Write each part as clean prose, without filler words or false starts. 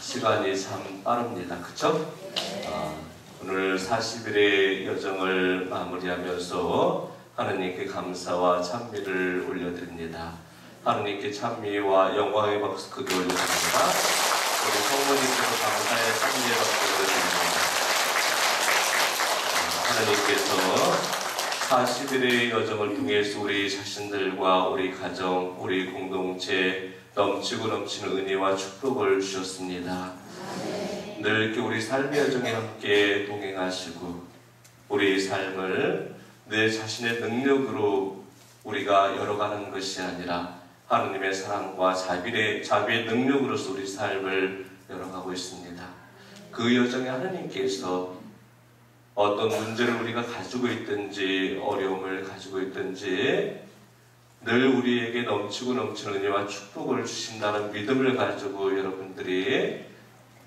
시간이 참 빠릅니다. 그쵸? 오늘 40일의 여정을 마무리하면서 하느님께 감사와 찬미를 올려드립니다. 하느님께 찬미와 영광의 박수 크게 올려드립니다. 우리 성모님께서 감사의 찬미의 박수를 드립니다. 하느님께서 40일의 여정을 통해서 우리 자신들과 우리 가정, 우리 공동체 넘치고 넘치는 은혜와 축복을 주셨습니다. 늘 이렇게 우리 삶의 여정에 함께 동행하시고 우리 삶을 내 자신의 능력으로 우리가 열어가는 것이 아니라 하느님의 사랑과 자비의 능력으로서 우리 삶을 열어가고 있습니다. 그 여정에 하느님께서 어떤 문제를 우리가 가지고 있든지 어려움을 가지고 있든지 늘 우리에게 넘치고 넘치는 은혜와 축복을 주신다는 믿음을 가지고 여러분들이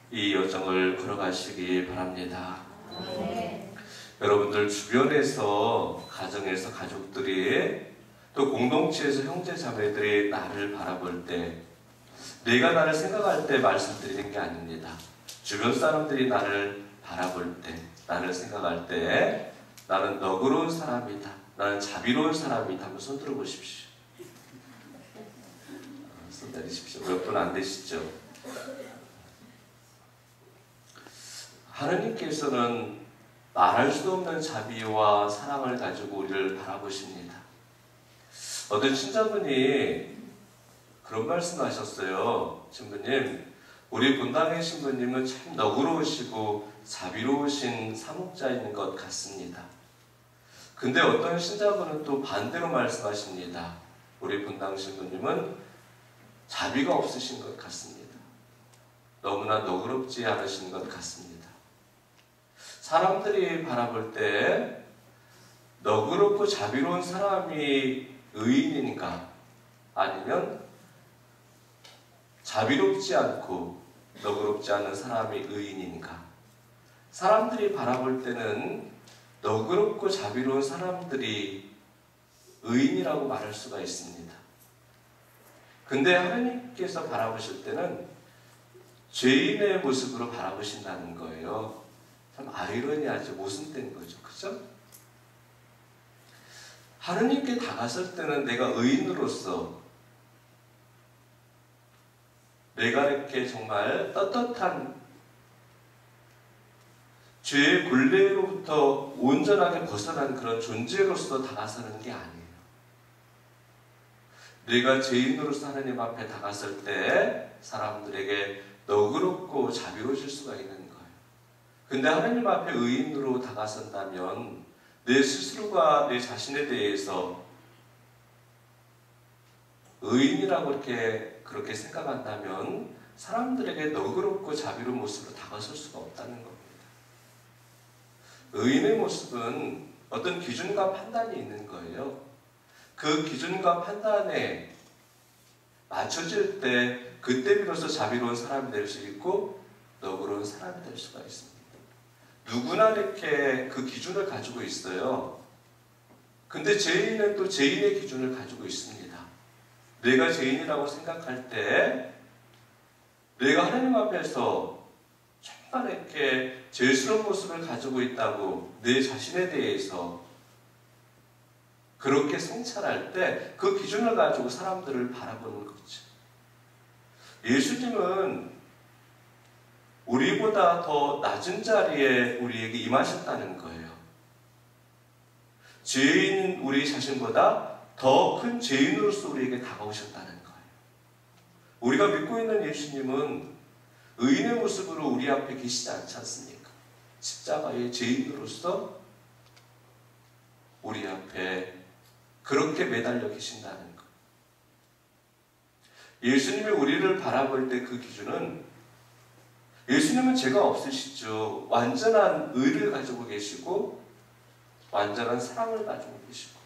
이 여정을 걸어가시기 바랍니다. 여러분들 주변에서, 가정에서 가족들이 또 공동체에서 형제 자매들이 나를 바라볼 때 내가 나를 생각할 때 말씀드리는 게 아닙니다. 주변 사람들이 나를 바라볼 때, 나를 생각할 때 나는 너그러운 사람이다, 나는 자비로운 사람이다 한번 손 들어보십시오. 손 내리십시오. 몇 분 안 되시죠? 하느님께서는 말할 수도 없는 자비와 사랑을 가지고 우리를 바라보십니다. 어떤 신자분이 그런 말씀하셨어요. 신부님, 우리 본당의 신부님은 참 너그러우시고 자비로우신 사목자인 것 같습니다. 근데 어떤 신자분은 또 반대로 말씀하십니다. 우리 본당 신부님은 자비가 없으신 것 같습니다. 너무나 너그럽지 않으신 것 같습니다. 사람들이 바라볼 때 너그럽고 자비로운 사람이 의인인가, 아니면 자비롭지 않고 너그럽지 않은 사람이 의인인가? 사람들이 바라볼 때는 너그럽고 자비로운 사람들이 의인이라고 말할 수가 있습니다. 근데 하나님께서 바라보실 때는 죄인의 모습으로 바라보신다는 거예요. 참 아이러니하죠. 모순된 거죠. 그죠? 하느님께 다가설 때는 내가 의인으로서 내가 이렇게 정말 떳떳한 죄의 굴레로부터 온전하게 벗어난 그런 존재로서 다가서는 게 아니에요. 내가 죄인으로서 하느님 앞에 다가설 때 사람들에게 너그럽고 자비로워질 수가 있는 거예요. 근데 하느님 앞에 의인으로 다가선다면 내 스스로가 내 자신에 대해서 의인이라고 그렇게 생각한다면 사람들에게 너그럽고 자비로운 모습으로 다가설 수가 없다는 겁니다. 의인의 모습은 어떤 기준과 판단이 있는 거예요. 그 기준과 판단에 맞춰질 때 그때 비로소 자비로운 사람이 될 수 있고 너그러운 사람이 될 수가 있습니다. 누구나 이렇게 그 기준을 가지고 있어요. 근데 죄인은 또 죄인의 기준을 가지고 있습니다. 내가 죄인이라고 생각할 때 내가 하나님 앞에서 정말 이렇게 죄스러운 모습을 가지고 있다고 내 자신에 대해서 그렇게 성찰할 때 그 기준을 가지고 사람들을 바라보는 거죠. 예수님은 우리보다 더 낮은 자리에 우리에게 임하셨다는 거예요. 죄인 우리 자신보다 더 큰 죄인으로서 우리에게 다가오셨다는 거예요. 우리가 믿고 있는 예수님은 의인의 모습으로 우리 앞에 계시지 않지 않습니까? 십자가의 죄인으로서 우리 앞에 그렇게 매달려 계신다는 것. 예수님이 우리를 바라볼 때 그 기준은, 예수님은 죄가 없으시죠. 완전한 의를 가지고 계시고 완전한 사랑을 가지고 계시고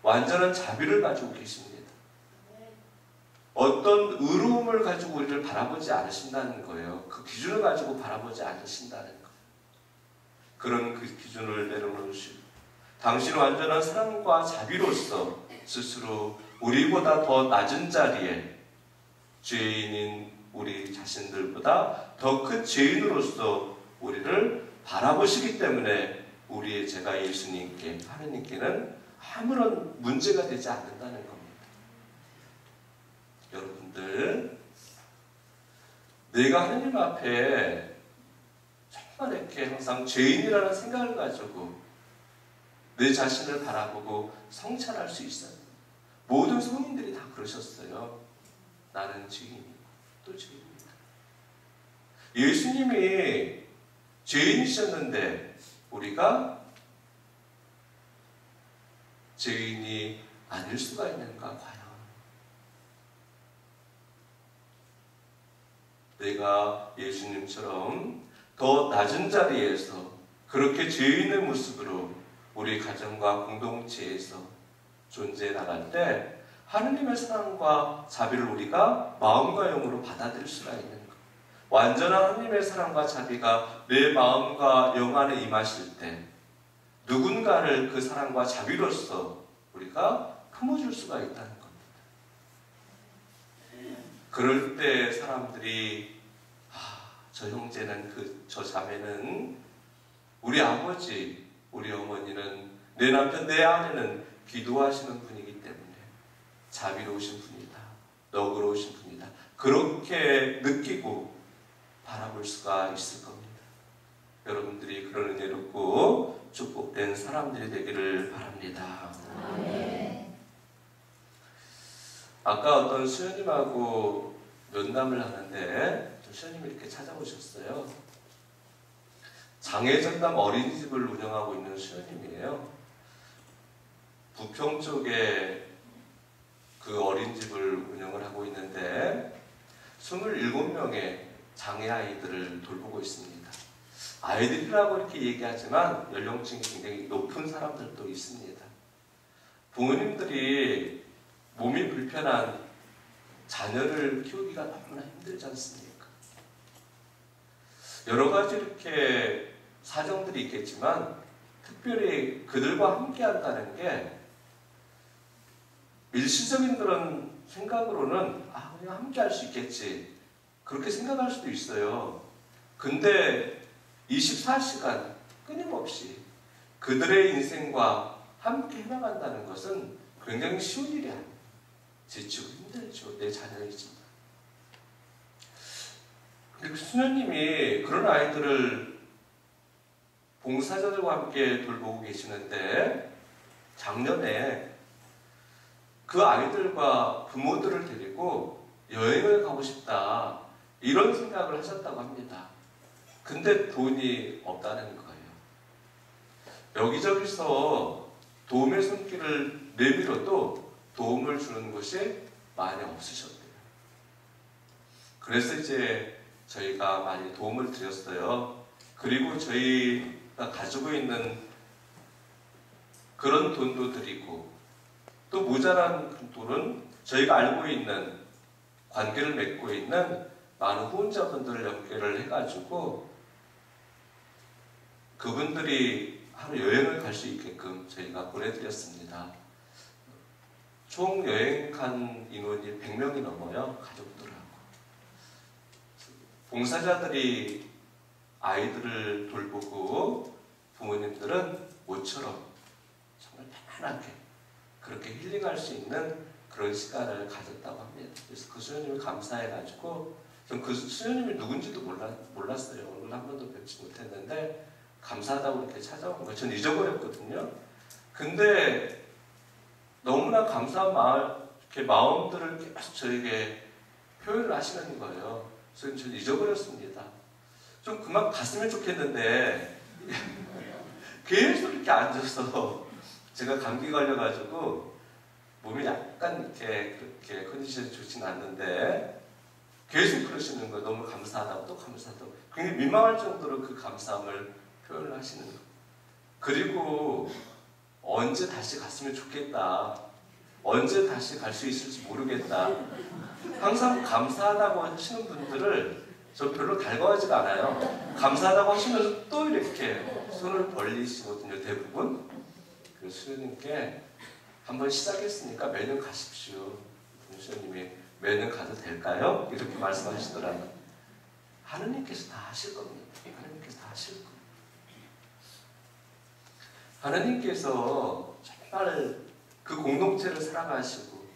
완전한 자비를 가지고 계십니다. 어떤 의로움을 가지고 우리를 바라보지 않으신다는 거예요. 그 기준을 가지고 바라보지 않으신다는 거예요. 그런 그 기준을 내려놓으시고 당신은 완전한 사랑과 자비로서 스스로 우리보다 더 낮은 자리에 죄인인 우리 자신들보다 더 큰 죄인으로서 우리를 바라보시기 때문에 우리의 죄가 예수님께, 하느님께는 아무런 문제가 되지 않는다는 겁니다. 여러분들, 내가 하느님 앞에 정말 이렇게 항상 죄인이라는 생각을 가지고 내 자신을 바라보고 성찰할 수 있어요. 모든 성인들이 다 그러셨어요. 나는 죄인이고 또 죄인이다. 예수님이 죄인이셨는데 우리가 죄인이 아닐 수가 있는가 과연? 내가 예수님처럼 더 낮은 자리에서 그렇게 죄인의 모습으로 우리 가정과 공동체에서 존재해 나갈 때 하느님의 사랑과 자비를 우리가 마음과 영으로 받아들일 수가 있는 것. 완전한 하느님의 사랑과 자비가 내 마음과 영 안에 임하실 때 누군가를 그 사랑과 자비로서 우리가 품어줄 수가 있다는 겁니다. 그럴 때 사람들이 저 형제는 저 자매는 우리 아버지, 우리 어머니는 내 남편, 내 아내는 기도하시는 분이기 때문에 자비로우신 분이다. 너그러우신 분이다. 그렇게 느끼고 바라볼 수가 있을 겁니다. 여러분들이 그런 은혜롭고 축복된 사람들이 되기를 바랍니다. 아멘. 아까 어떤 수녀님하고 면담을 하는데 수녀님이 이렇게 찾아오셨어요. 장애전담 어린이집을 운영하고 있는 수녀님이에요. 부평 쪽에 그 어린이집을 운영을 하고 있는데 27명의 장애 아이들을 돌보고 있습니다. 아이들이라고 이렇게 얘기하지만 연령층이 굉장히 높은 사람들도 있습니다. 부모님들이 몸이 불편한 자녀를 키우기가 너무나 힘들지 않습니까? 여러 가지 이렇게 사정들이 있겠지만 특별히 그들과 함께 한다는 게 일시적인 그런 생각으로는 그냥 함께 할 수 있겠지 그렇게 생각할 수도 있어요. 근데 24시간 끊임없이 그들의 인생과 함께 해나간다는 것은 굉장히 쉬운 일이 아니에요. 지치고 힘들죠. 내 자녀이지만. 근데 수녀님이 그런 아이들을 봉사자들과 함께 돌보고 계시는데 작년에 그 아이들과 부모들을 데리고 여행을 가고 싶다 이런 생각을 하셨다고 합니다. 근데 돈이 없다는 거예요. 여기저기서 도움의 손길을 내밀어도 도움을 주는 곳이 많이 없으셨대요. 그래서 이제 저희가 많이 도움을 드렸어요. 그리고 저희가 가지고 있는 그런 돈도 드리고 또 모자란 돈은 저희가 알고 있는 관계를 맺고 있는 많은 후원자분들을 연결을 해가지고 그분들이 하루 여행을 갈 수 있게끔 저희가 보내드렸습니다. 총 여행 간 인원이 100명이 넘어요. 가족들하고. 봉사자들이 아이들을 돌보고 부모님들은 모처럼 정말 편안하게 그렇게 힐링할 수 있는 그런 시간을 가졌다고 합니다. 그래서 그 수녀님이 감사해가지고 전 그 수녀님이 누군지도 몰랐어요. 오늘 한 번도 뵙지 못했는데 감사하다고 이렇게 찾아온 거예요. 전 잊어버렸거든요. 근데 너무나 감사한 마음들을 계속 저에게 표현을 하시는 거예요. 그래서 전 잊어버렸습니다. 좀 그만 갔으면 좋겠는데 계속 이렇게 앉아서 제가 감기 걸려가지고 몸이 약간 이렇게 그렇게 컨디션이 좋진 않는데 계속 그러시는 거예요. 너무 감사하다고 또 감사하다고. 굉장히 민망할 정도로 그 감사함을 표현을 하시는 거예요. 그리고 언제 다시 갔으면 좋겠다. 언제 다시 갈 수 있을지 모르겠다. 항상 감사하다고 하시는 분들을 저 별로 달가워하지가 않아요. 감사하다고 하시면서 또 이렇게 손을 벌리시거든요. 대부분. 그래서 수녀님께 한번 시작했으니까 매년 가십시오. 수녀님이 매년 가도 될까요? 이렇게 말씀하시더라고요. 하느님께서 다 하실 겁니다. 하느님께서 다 하실 겁니다. 하느님께서 정말 그 공동체를 사랑하시고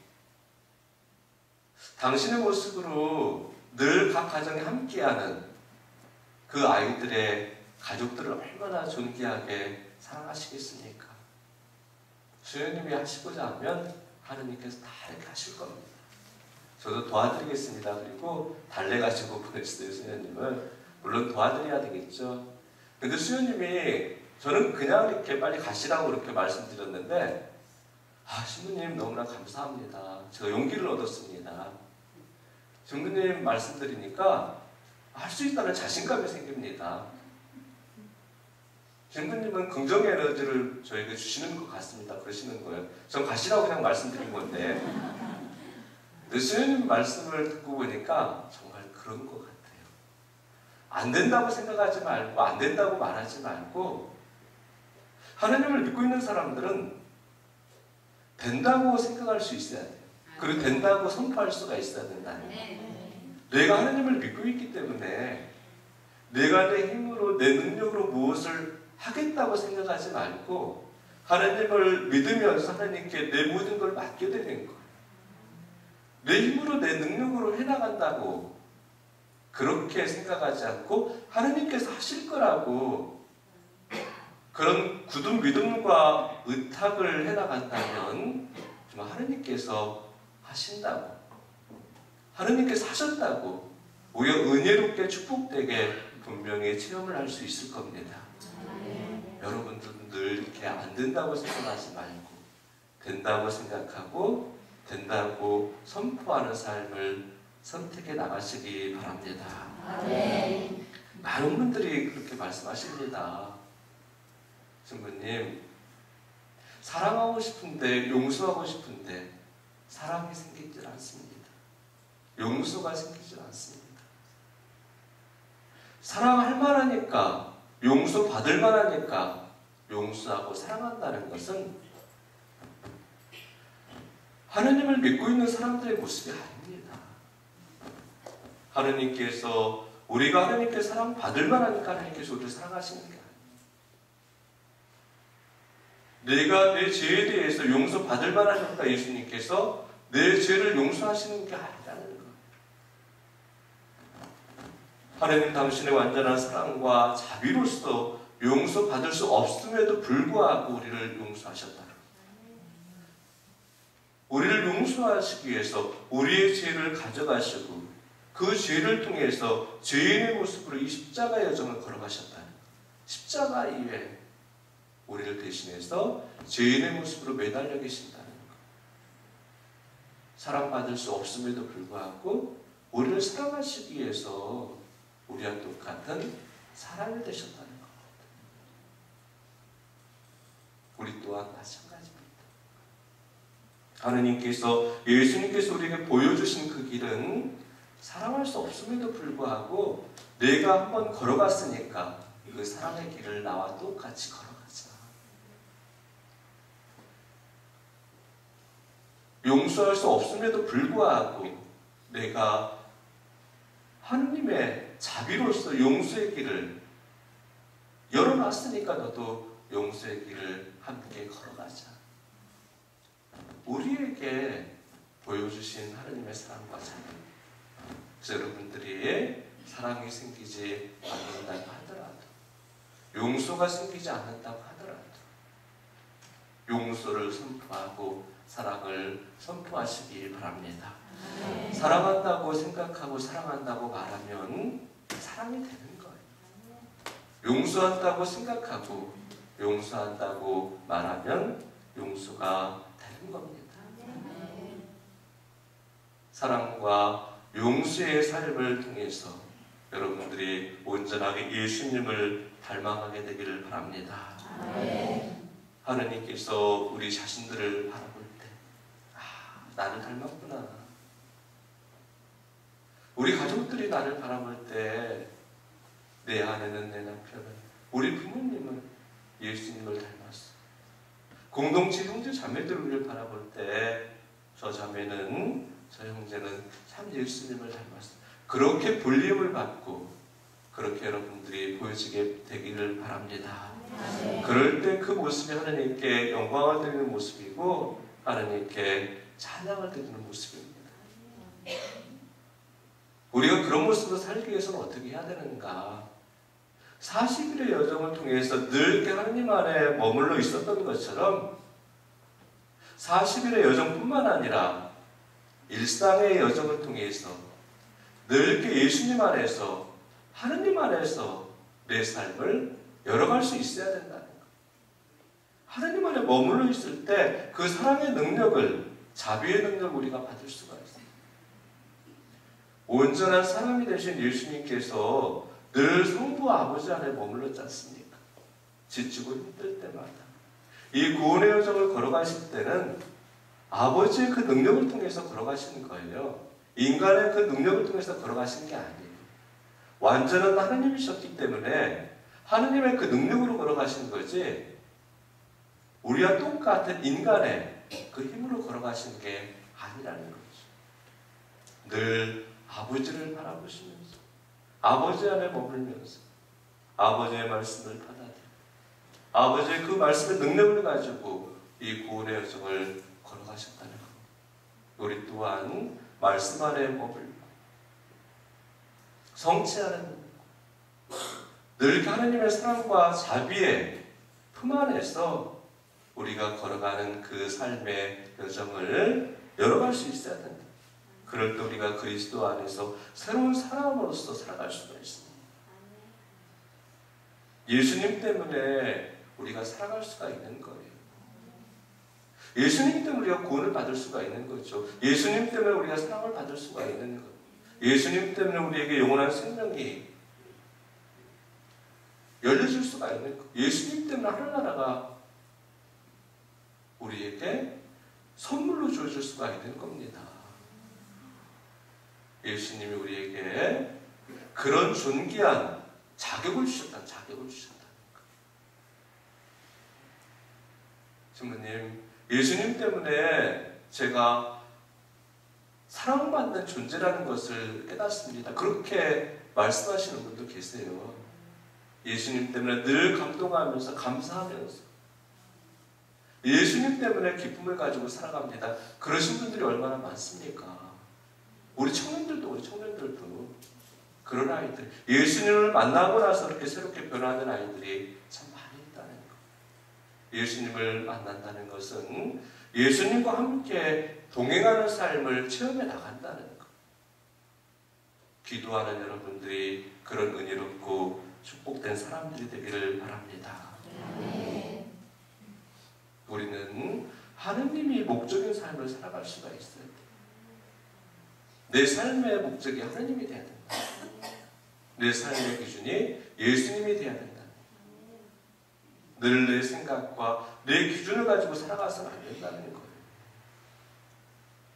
당신의 모습으로 늘 각 가정에 함께하는 그 아이들의 가족들을 얼마나 존귀하게 사랑하시겠습니까? 주님이 하시고자 하면 하느님께서 다 이렇게 하실 겁니다. 저도 도와드리겠습니다. 그리고 달래가지고 보냈어요, 수녀님을. 물론 도와드려야 되겠죠. 근데 수녀님이 저는 그냥 이렇게 빨리 가시라고 이렇게 말씀드렸는데, 신부님 너무나 감사합니다. 제가 용기를 얻었습니다. 신부님 말씀드리니까 할 수 있다는 자신감이 생깁니다. 신부님은 긍정의 에너지를 저에게 주시는 것 같습니다. 그러시는 거예요. 전 가시라고 그냥 말씀드린 건데, 수녀님 말씀을 듣고 보니까 정말 그런 것 같아요. 안 된다고 생각하지 말고, 안 된다고 말하지 말고, 하나님을 믿고 있는 사람들은 된다고 생각할 수 있어야 돼요. 그리고 된다고 선포할 수가 있어야 된다는 거예요. 내가 하나님을 믿고 있기 때문에 내가 내 힘으로, 내 능력으로 무엇을 하겠다고 생각하지 말고 하나님을 믿으면서 하나님께 내 모든 걸 맡겨드리는 거예요. 내 힘으로, 내 능력으로 해나간다고 그렇게 생각하지 않고 하나님께서 하실 거라고 그런 굳은 믿음과 의탁을 해나간다면 정말 하나님께서 하신다고, 하나님께서 하셨다고 오히려 은혜롭게 축복되게 분명히 체험을 할 수 있을 겁니다. 여러분들은 늘 이렇게 안 된다고 생각하지 말고 된다고 생각하고 된다고 선포하는 삶을 선택해 나가시기 바랍니다. 많은 분들이 그렇게 말씀하십니다. 신부님, 사랑하고 싶은데, 용서하고 싶은데 사랑이 생기질 않습니다. 용서가 생기질 않습니다. 사랑할 만하니까, 용서받을 만하니까 용서하고 사랑한다는 것은 하느님을 믿고 있는 사람들의 모습이 아닙니다. 하느님께서, 우리가 하느님께 사랑받을 만하니까 하느님께서 우리를 사랑하시는 게 아닙니다. 내가 내 죄에 대해서 용서받을 만하니까 예수님께서 내 죄를 용서하시는 게 아니라는 거예요. 하느님 당신의 완전한 사랑과 자비로서 용서받을 수 없음에도 불구하고 우리를 용서하셨다. 우리를 용서하시기 위해서 우리의 죄를 가져가시고 그 죄를 통해서 죄인의 모습으로 이 십자가 여정을 걸어가셨다. 십자가 이외에 우리를 대신해서 죄인의 모습으로 매달려 계신다는 것. 사랑받을 수 없음에도 불구하고 우리를 사랑하시기 위해서 우리와 똑같은 사람이 되셨다는 것. 우리 또한 마찬가지입니다. 하느님께서, 예수님께서 우리에게 보여주신 그 길은 사랑할 수 없음에도 불구하고 내가 한번 걸어갔으니까 그 사랑의 길을 나와 똑같이 걸어가자. 용서할 수 없음에도 불구하고 내가 하느님의 자비로서 용서의 길을 열어놨으니까 너도 용서의 길을 함께 걸어가자. 우리에게 보여주신 하느님의 사랑과 자비. 그래서 여러분들이 사랑이 생기지 않는다고 하더라도, 용서가 생기지 않는다고 하더라도 용서를 선포하고 사랑을 선포하시기 바랍니다. 사랑한다고 생각하고 사랑한다고 말하면 사랑이 되는 거예요. 용서한다고 생각하고 용서한다고 말하면 용서가 되는 겁니다. 사랑과 용서의 삶을 통해서 여러분들이 온전하게 예수님을 닮아가게 되기를 바랍니다. 하느님께서 우리 자신들을 바라볼 때, 나를 닮았구나. 우리 가족들이 나를 바라볼 때, 내 아내는, 내 남편은, 우리 부모님은 예수님을 닮았어. 공동체 형제 자매들 우리를 바라볼 때, 저 자매는 저 형제는 참 예수님을 닮았어요. 그렇게 불림을 받고 그렇게 여러분들이 보여지게 되기를 바랍니다. 그럴 때 그 모습이 하나님께 영광을 드리는 모습이고 하나님께 찬양을 드리는 모습입니다. 우리가 그런 모습으로 살기 위해서는 어떻게 해야 되는가? 40일의 여정을 통해서 늘 하나님 안에 머물러 있었던 것처럼 40일의 여정뿐만 아니라 일상의 여정을 통해서 늘 예수님 안에서 하나님 안에서 내 삶을 열어갈 수 있어야 된다는 것. 하나님 안에 머물러 있을 때 그 사랑의 능력을, 자비의 능력을 우리가 받을 수가 있어요. 온전한 사람이 되신 예수님께서 늘 성부 아버지 안에 머물렀지 않습니까? 지치고 힘들 때마다 이 구원의 여정을 걸어가실 때는 아버지의 그 능력을 통해서 걸어가시는 거예요. 인간의 그 능력을 통해서 걸어가시는 게 아니에요. 완전한 하나님이셨기 때문에 하나님의 그 능력으로 걸어가시는 거지 우리와 똑같은 인간의 그 힘으로 걸어가시는 게 아니라는 거죠. 늘 아버지를 바라보시면서 아버지 안에 머물면서 아버지의 말씀을 받아들이고 아버지의 그 말씀의 능력을 가지고 이 구원의 여정을 걸어가셨다는 것. 우리 또한 말씀 안에 머물고 성취하는 늘 하나님의 사랑과 자비의 품 안에서 우리가 걸어가는 그 삶의 여정을 열어갈 수 있어야 된다. 그럴 때 우리가 그리스도 안에서 새로운 사람으로서 살아갈 수가 있습니다. 예수님 때문에 우리가 살아갈 수가 있는 거예요. 예수님 때문에 우리가 구원을 받을 수가 있는 거죠. 예수님 때문에 우리가 사랑을 받을 수가 있는 거예요. 예수님 때문에 우리에게 영원한 생명이 열려질 수가 있는 거예요. 예수님 때문에 하늘나라가 우리에게 선물로 주어질 수가 있는 겁니다. 예수님이 우리에게 그런 존귀한 자격을 주셨다는 거예요. 신부님, 예수님 때문에 제가 사랑받는 존재라는 것을 깨닫습니다. 그렇게 말씀하시는 분도 계세요. 예수님 때문에 늘 감동하면서 감사하면서 예수님 때문에 기쁨을 가지고 살아갑니다. 그러신 분들이 얼마나 많습니까? 우리 청년들도 그런 아이들, 예수님을 만나고 나서 이렇게 새롭게 변하는 아이들이 참 많이 있다는 것. 예수님을 만난다는 것은 예수님과 함께 동행하는 삶을 체험해 나간다는 것. 기도하는 여러분들이 그런 은혜롭고 축복된 사람들이 되기를 바랍니다. 우리는 하느님이 목적인 삶을 살아갈 수가 있어야 돼요. 내 삶의 목적이 하느님이 돼야 된다. 내 삶의 기준이 예수님이 돼야 된다. 늘 내 생각과 내 기준을 가지고 살아가서는 안 된다는 거예요.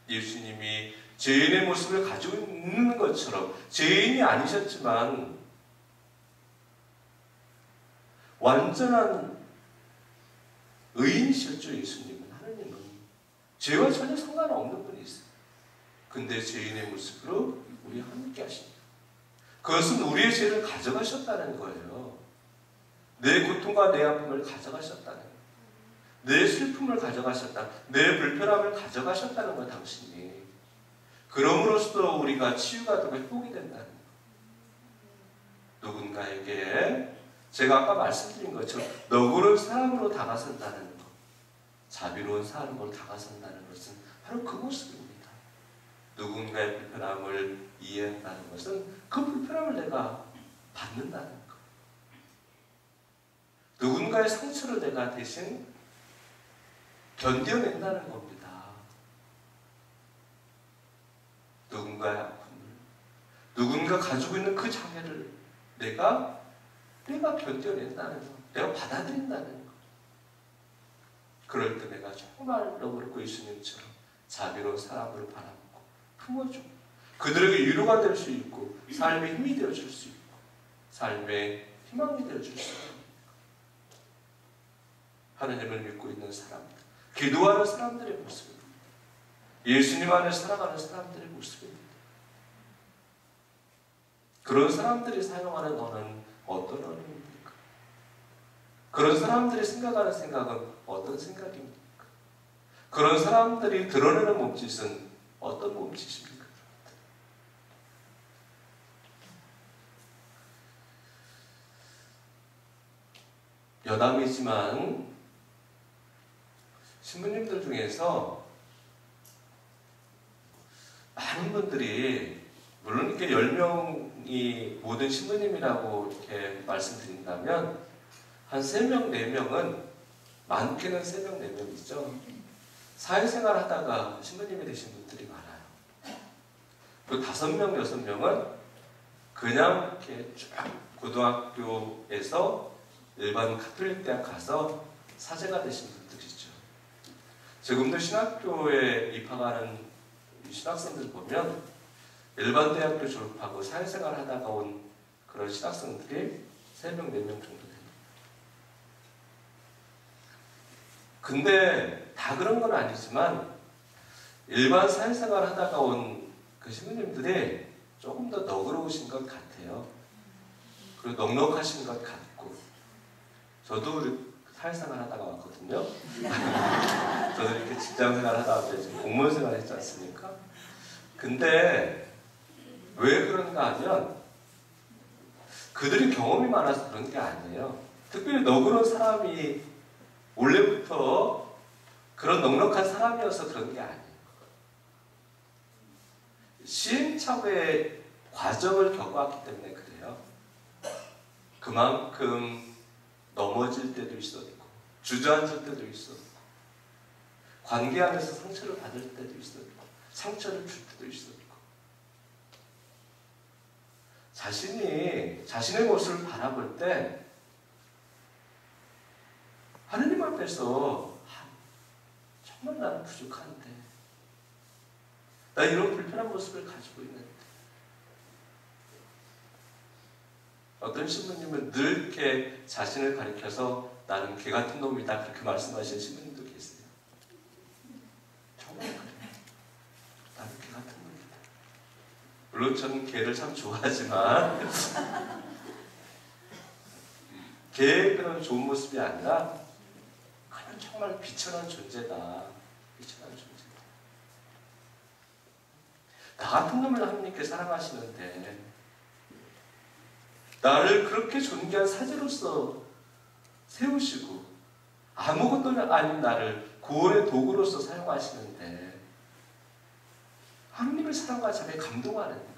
예수님이 죄인의 모습을 가지고 있는 것처럼 죄인이 아니셨지만 완전한 의인이셨죠. 예수님은, 하느님은 죄와 전혀 상관없는 분이세요. 근데 죄인의 모습으로 우리와 함께 하십니다. 그것은 우리의 죄를 가져가셨다는 거예요. 내 고통과 내 아픔을 가져가셨다는 거예요. 내 슬픔을 가져가셨다. 내 불편함을 가져가셨다는 거예요. 당신이. 그럼으로써 우리가 치유가 되고 회복이 된다는 거예요. 누군가에게 제가 아까 말씀드린 것처럼 너그러운 사랑으로 다가선다는 것, 자비로운 사랑으로 다가선다는 것은 바로 그 모습입니다. 누군가의 불편함을 이해한다는 것은 그 불편함을 내가 받는다는 것. 누군가의 상처를 내가 대신 견뎌낸다는 겁니다. 누군가의 아픔을, 누군가 가지고 있는 그 장애를 내가 견뎌낸다는 것, 내가 받아들인다는 것. 그럴 때 내가 정말 너그럽고 예수님처럼 자비로운 사람을 바라보고 품어주고 그들에게 위로가 될 수 있고 삶의 힘이 되어줄 수 있고 삶의 희망이 되어줄 수 있고 하나님을 믿고 있는 사람들, 기도하는 사람들의 모습입니다. 예수님 안에 살아가는 사람들의 모습입니다. 그런 사람들이 사용하는 언어는 어떤 언어입니까? 그런 사람들이 생각하는 생각은 어떤 생각입니까? 그런 사람들이 드러내는 몸짓은 어떤 몸짓입니까? 여담이지만 신부님들 중에서 많은 분들이, 물론 이렇게 10명이 모든 신부님이라고 이렇게 말씀드린다면 한 3명, 4명은, 많게는 3명, 4명이죠. 사회생활 하다가 신부님이 되신 분들이 많아요. 그 5명, 6명은 그냥 이렇게 쭉 고등학교에서 일반 가톨릭 대학 가서 사제가 되신 분들이죠. 지금도 신학교에 입학하는 신학생들 보면 일반 대학교 졸업하고 사회생활 하다가 온 그런 신학생들이 3명, 4명 정도 됩니다. 근데 다 그런 건 아니지만 일반 사회생활 하다가 온 그 신부님들이 조금 더 너그러우신 것 같아요. 그리고 넉넉하신 것 같고. 저도 사회생활 하다가 왔거든요. 저도 이렇게 직장생활 하다가 지금 공무원생활 했지 않습니까? 근데 왜 그런가 하면 그들이 경험이 많아서 그런 게 아니에요. 특별히 너그러운 사람이 원래부터 그런 넉넉한 사람이어서 그런 게 아니에요. 시행착오의 과정을 겪어왔기 때문에 그래요. 그만큼 넘어질 때도 있었고, 주저앉을 때도 있었고, 관계 안에서 상처를 받을 때도 있었고, 상처를 줄 때도 있었고, 자신의 모습을 바라볼 때 하느님 앞에서 정말 나는 부족한데, 나 이런 불편한 모습을 가지고 있는데, 어떤 신부님은 늘 이렇게 자신을 가리켜서 나는 개 같은 놈이다 그렇게 말씀하시는 신부님도 계세요. 정말 그래요. 나는 개 같은 놈이다. 물론 저는 개를 참 좋아하지만 개의 그런 좋은 모습이 아니라 그냥 정말 비천한 존재다. 비천한 존재다. 나 같은 놈을 하나님께 사랑하시는데 나를 그렇게 존귀한 사제로서 세우시고 아무것도 아닌 나를 구원의 도구로서 사용하시는데 하나님을 사랑과 자기에 감동하는 거예요.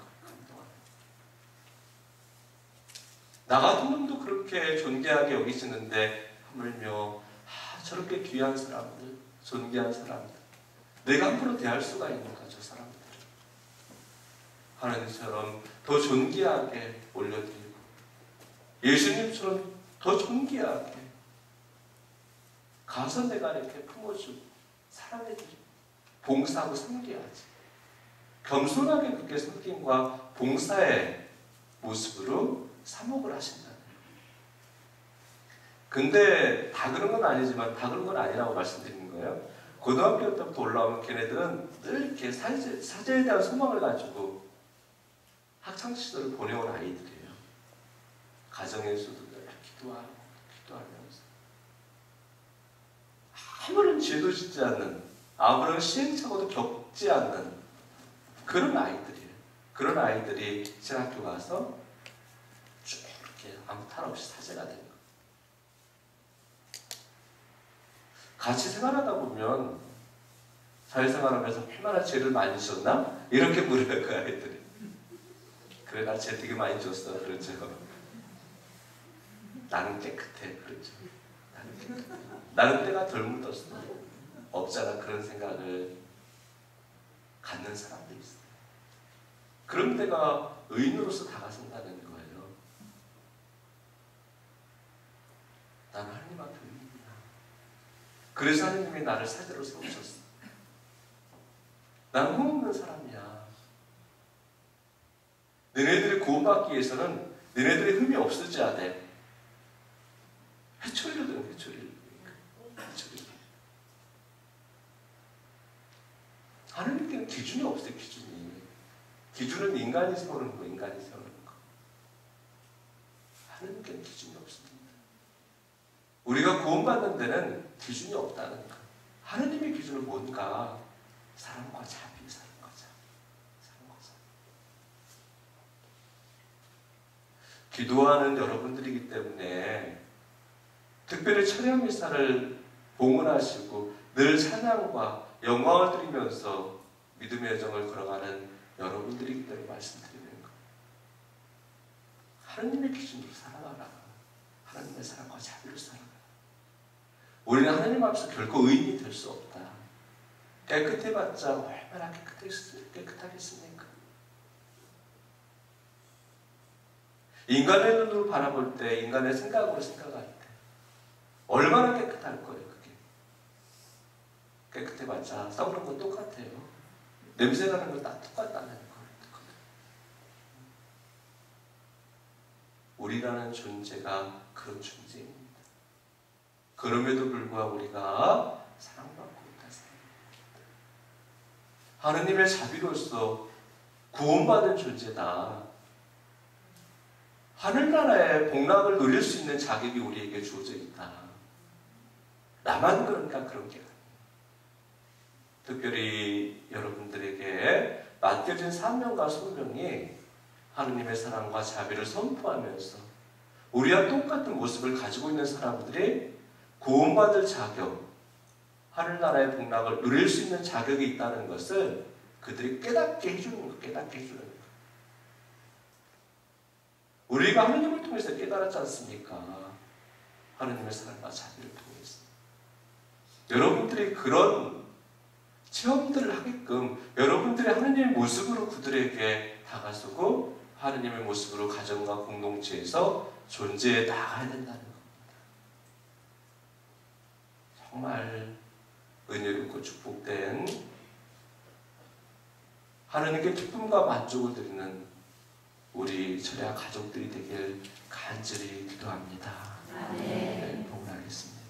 나 같은 놈도 그렇게 존귀하게 여기시는데 하물며 저렇게 귀한 사람들, 존귀한 사람들, 내가 함부로 대할 수가 있는가 저 사람들. 하나님처럼 더 존귀하게 올려드리고 예수님처럼 더 존귀하게 가서 내가 이렇게 품어주고 사랑해드리고 봉사하고 섬겨야지. 겸손하게 그렇게 섬김과 봉사의 모습으로 사목을 하신다는 거예요. 근데 다 그런 건 아니지만 다 그런 건 아니라고 말씀드리는 거예요. 고등학교 때부터 올라오면 걔네들은 늘 이렇게 사제에 대한 소망을 가지고 학창시절을 보내온 아이들이에요. 가정에서도 늘 기도하면서 아무런 죄도 짓지 않는, 아무런 시행착오도 겪지 않는 그런 아이들이에요. 그런 아이들이 신학교 가서 쭉 이렇게 아무 탈 없이 사제가 되는 거예요. 같이 생활하다 보면 사회생활하면서 얼마나 죄를 많이 졌나? 이렇게 물어요, 그 아이들이. 그래, 나 죄 되게 많이 졌어. 그렇죠. 나는 깨끗해. 그렇죠. 나는 깨끗해. 나는 때가 덜 묻었어. 없잖아. 그런 생각을 갖는 사람들이 있어요. 그런 때가 의인으로서 다가선다는 거예요. 나는 하나님 앞에 의인이야. 그래서 하나님이 나를 사제로 세우셨어. 나는 흠없는 사람이야. 너네들이 구원받기 위해서는 너네들의 흠이 없어져야 돼. 회초리거든, 회초리. 하나님 기준이 없어요. 기준은 인간이 세우는 거, 인간이 세우는 거. 하나님께는 기준이 없습니다. 우리가 구원받는 데는 기준이 없다는 거. 하나님의 기준은 뭔가? 사랑과 자비, 사랑과 자비. 기도하는 여러분들이기 때문에 특별히 철야 미사를 봉헌하시고 늘 찬양과 영광을 드리면서 믿음의 여정을 걸어가는 여러분들이기 때문에 말씀드리는 거. 하나님의 기준으로 살아가라. 하나님의 사랑과 자비로 살아가라. 우리는 하나님 앞에서 결코 의인이 될 수 없다. 깨끗해봤자 얼마나 깨끗하겠습니까? 인간의 눈으로 바라볼 때, 인간의 생각으로 생각할 때 얼마나 깨끗할 거예요, 그게. 깨끗해봤자 썩는 건 똑같아요. 냄새나는 건 다 똑같다는 거예요. 우리라는 존재가 그런 존재입니다. 그럼에도 불구하고 우리가 사랑받고 있다 생각합니다. 하느님의 자비로서 구원받은 존재다. 하늘나라의 복락을 누릴 수 있는 자격이 우리에게 주어져 있다. 나만 그러니까 그런 게 아니에요. 특별히 여러분들에게 맡겨진 사명과 소명이 하느님의 사랑과 자비를 선포하면서 우리와 똑같은 모습을 가지고 있는 사람들이 구원받을 자격, 하늘나라의 복락을 누릴 수 있는 자격이 있다는 것을 그들이 깨닫게 해주는 거예요. 깨닫게 해주는 거예요. 우리가 하느님을 통해서 깨달았지 않습니까? 하느님의 사랑과 자비를 통해서. 여러분들이 그런 체험들을 하게끔 여러분들이 하느님의 모습으로 그들에게 다가서고 하느님의 모습으로 가정과 공동체에서 존재해 나가야 된다는 겁니다. 정말 은혜롭고 축복된 하느님께 기쁨과 만족을 드리는 우리 철야 가족들이 되길 간절히 기도합니다. 네, 복락하겠습니다.